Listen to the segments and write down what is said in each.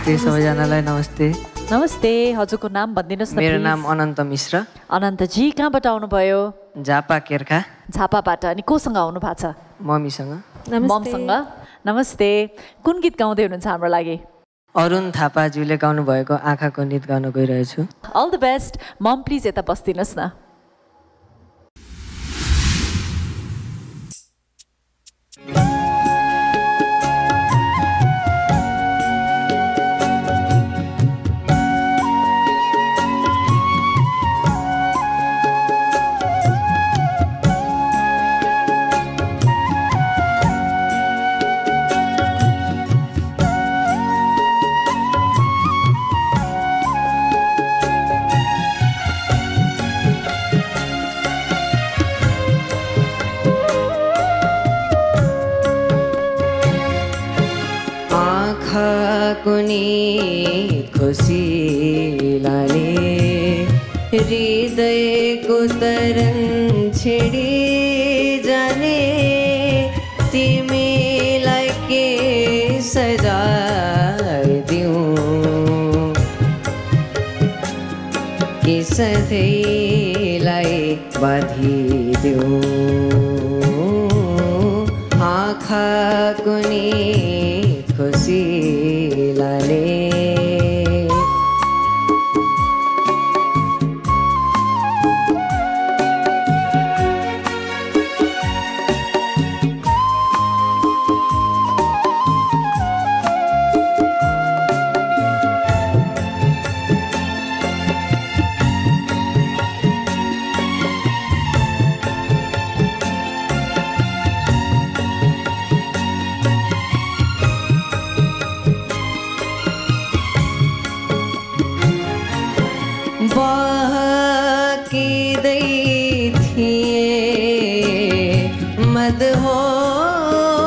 नमस्ते सबैजनालाई नमस्ते नमस्ते हजुरको नाम भनिदिनुस् न मेरो नाम अनन्त मिश्र अनन्तजी कहाँबाट आउनुभयो झापा केर्खा झापाबाट अनि कोसँग आउनु भएको छ मम्मीसँग ममसँग नमस्ते कुन गीत गाउँदै हुनुहुन्छ हाम्रो लागि अरुण थापाज्यूले गाउनु भएको आँखाको गीत गाउन गइरहेछु all the best mum please यता बस्दिनुहोस् न कुनी खुसी लाले हृदयको तरन छेडी जाने तिमीलाई के सजाइदिउँ कि सधैँलाई बाँधिदिउँ आँखा कुनी खुसी लाले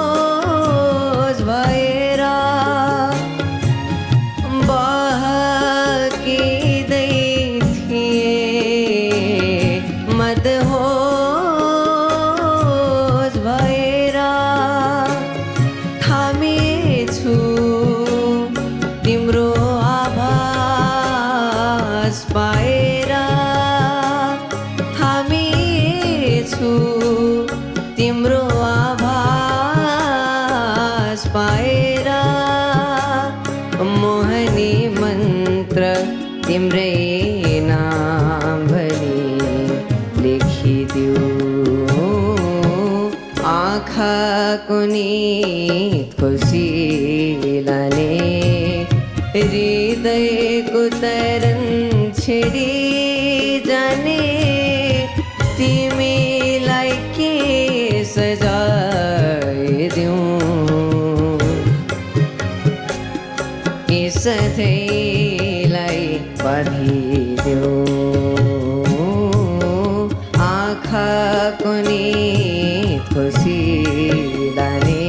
मदहोश भएर बहकिँदै थिए मदहोश भएर थामेछु तिम्रो आभास पाएर थामेछु तिम्रो आभास पाएर मोहनी मन्त्र तिम्रै नाम भनी लेखिदिऊ आँखा कुनी खुसी लाने हृदयको तरन छेडी जाने तिमीलाई के सजाइदिउँ कि सधैँलाई बाँधिदिउँ आँखा कुनी खुसी लाने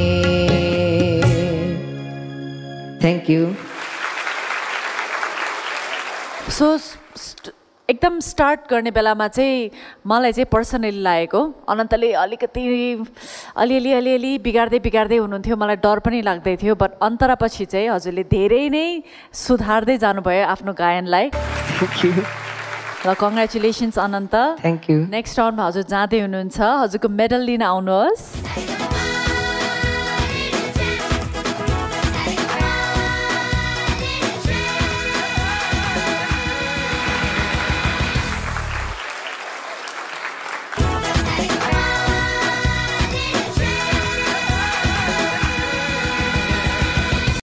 थ्याङ्क यू सो एकदम स्टार्ट गर्ने बेलामा चाहिँ मलाई चाहिँ पर्सनली लागेको अनन्तले अलिकति अलिअलि बिगार्दै हुनुहुन्थ्यो मलाई डर पनि लाग्दै थियो बट अन्तरापछि चाहिँ हजुरले धेरै नै सुधार्दै जानुभयो आफ्नो गायनलाई र congratulations Anant thank you next राउन्डमा हजुर जाँदै हुनुहुन्छ हजुरको मेडल लिन आउनुहोस्